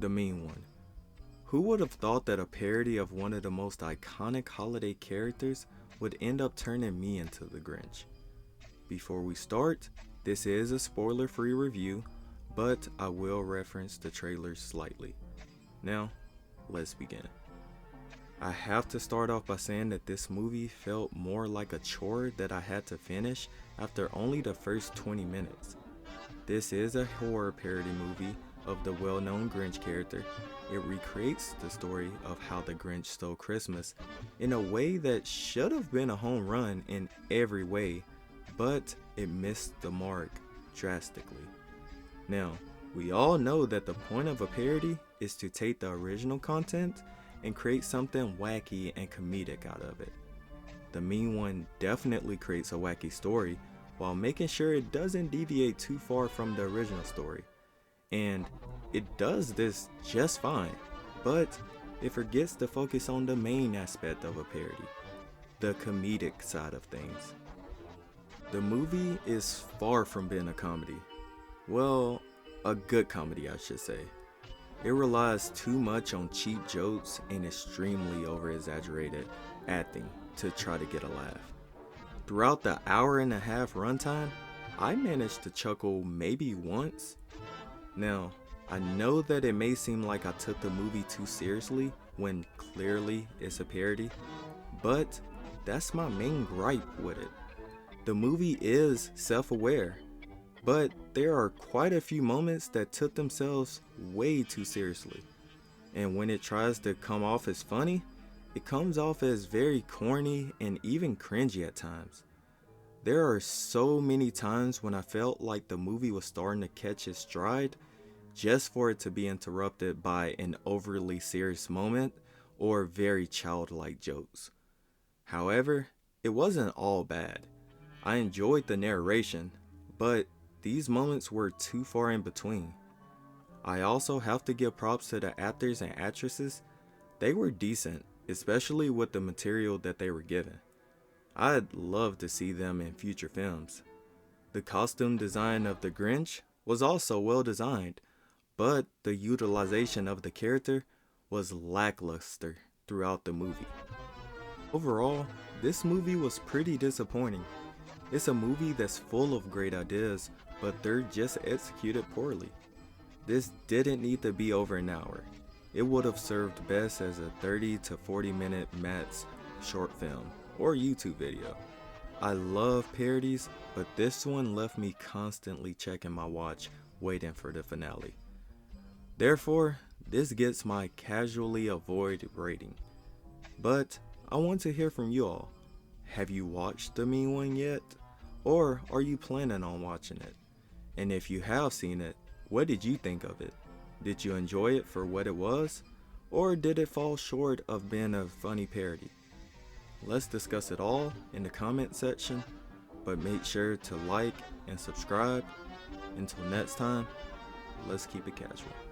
The mean one. Who would have thought that a parody of one of the most iconic holiday characters would end up turning me into the Grinch? Before we start, this is a spoiler-free review, but I will reference the trailers slightly. Now, let's begin. I have to start off by saying that this movie felt more like a chore that I had to finish after only the first 20 minutes. This is a horror parody movie of the well-known Grinch character. It recreates the story of how the Grinch stole Christmas in a way that should have been a home run in every way, but it missed the mark drastically. Now, we all know that the point of a parody is to take the original content and create something wacky and comedic out of it. The mean one definitely creates a wacky story while making sure it doesn't deviate too far from the original story. And it does this just fine, but it forgets to focus on the main aspect of a parody, the comedic side of things. The movie is far from being a comedy. Well, a good comedy, I should say. It relies too much on cheap jokes and extremely over-exaggerated acting to try to get a laugh. Throughout the hour-and-a-half runtime, I managed to chuckle maybe once. Now, I know that it may seem like I took the movie too seriously when clearly it's a parody, but that's my main gripe with it. The movie is self-aware, but there are quite a few moments that took themselves way too seriously. And when it tries to come off as funny, it comes off as very corny and even cringy at times. There are so many times when I felt like the movie was starting to catch its stride just for it to be interrupted by an overly serious moment or very childlike jokes. However, it wasn't all bad. I enjoyed the narration, but these moments were too far in between. I also have to give props to the actors and actresses. They were decent, especially with the material that they were given. I'd love to see them in future films. The costume design of the Grinch was also well designed, but the utilization of the character was lackluster throughout the movie. Overall, this movie was pretty disappointing. It's a movie that's full of great ideas, but they're just executed poorly. This didn't need to be over an hour. It would have served best as a 30 to 40 minute max short film or YouTube video. I love parodies, but this one left me constantly checking my watch waiting for the finale. Therefore, this gets my casually avoid rating. But I want to hear from you all. Have you watched the mean one yet? Or are you planning on watching it? And if you have seen it, what did you think of it? Did you enjoy it for what it was? Or did it fall short of being a funny parody? Let's discuss it all in the comment section, but make sure to like and subscribe. Until next time, let's keep it casual.